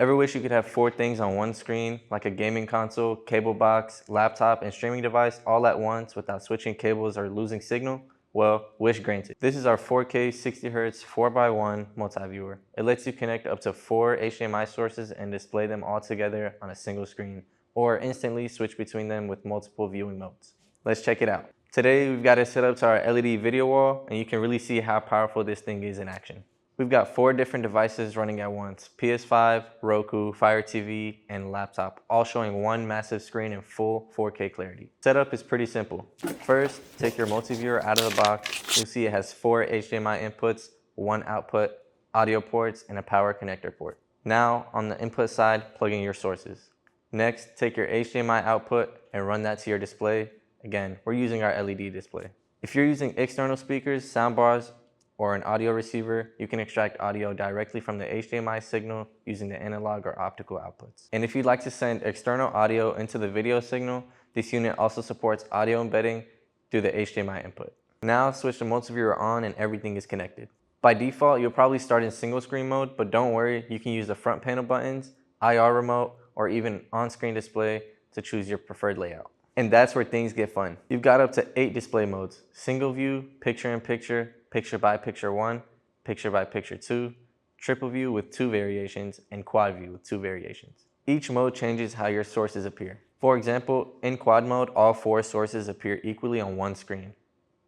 Ever wish you could have 4 things on one screen, like a gaming console, cable box, laptop, and streaming device all at once without switching cables or losing signal? Well, wish granted. This is our 4K 60Hz 4x1 multi-viewer. It lets you connect up to 4 HDMI sources and display them all together on a single screen, or instantly switch between them with multiple viewing modes. Let's check it out. Today we've got it set up to our LED video wall, and you can really see how powerful this thing is in action. We've got 4 different devices running at once: PS5, Roku, Fire TV, and laptop, all showing one massive screen in full 4K clarity. Setup is pretty simple. First, take your multi-viewer out of the box. You'll see it has 4 HDMI inputs, 1 output, audio ports, and a power connector port. Now, on the input side, plug in your sources. Next, take your HDMI output and run that to your display. Again, we're using our LED display. If you're using external speakers, soundbars, or an audio receiver, you can extract audio directly from the HDMI signal using the analog or optical outputs. And if you'd like to send external audio into the video signal, this unit also supports audio embedding through the HDMI input. Now switch the multi-viewer on and everything is connected. By default, you'll probably start in single screen mode, but don't worry, you can use the front panel buttons, IR remote, or even on-screen display to choose your preferred layout. And that's where things get fun. You've got up to 8 display modes: single view, picture-in-picture, picture-by-picture 1, picture-by-picture 2, triple view with 2 variations, and quad view with 2 variations. Each mode changes how your sources appear. For example, in quad mode, all 4 sources appear equally on one screen.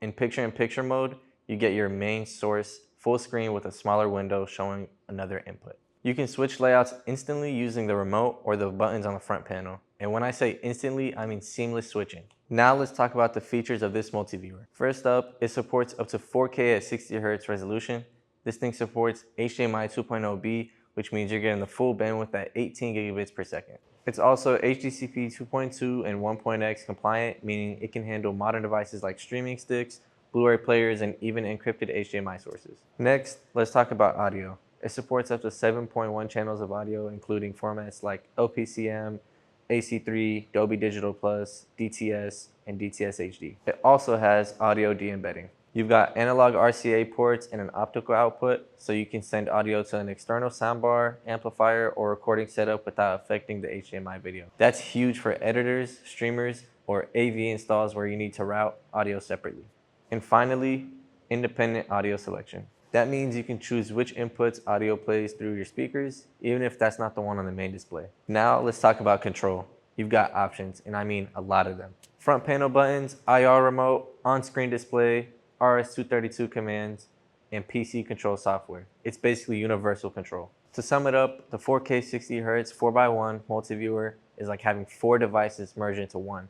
In picture-in-picture mode, you get your main source full screen with a smaller window showing another input. You can switch layouts instantly using the remote or the buttons on the front panel. And when I say instantly, I mean seamless switching. Now let's talk about the features of this multi-viewer. First up, it supports up to 4K at 60Hz resolution. This thing supports HDMI 2.0B, which means you're getting the full bandwidth at 18 gigabits per second. It's also HDCP 2.2 and 1.x compliant, meaning it can handle modern devices like streaming sticks, Blu-ray players, and even encrypted HDMI sources. Next, let's talk about audio. It supports up to 7.1 channels of audio, including formats like LPCM, AC3, Dolby Digital Plus, DTS, and DTS-HD. It also has audio de-embedding. You've got analog RCA ports and an optical output, so you can send audio to an external soundbar, amplifier, or recording setup without affecting the HDMI video. That's huge for editors, streamers, or AV installs where you need to route audio separately. And finally, independent audio selection. That means you can choose which inputs audio plays through your speakers, even if that's not the one on the main display. Now let's talk about control. You've got options, and I mean a lot of them. Front panel buttons, IR remote, on-screen display, RS-232 commands, and PC control software. It's basically universal control. To sum it up, the 4K 60Hz 4x1 multi-viewer is like having 4 devices merged into one.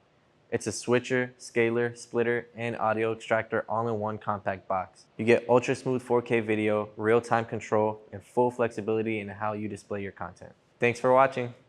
It's a switcher, scaler, splitter, and audio extractor all in one compact box. You get ultra smooth 4K video, real-time control, and full flexibility in how you display your content. Thanks for watching.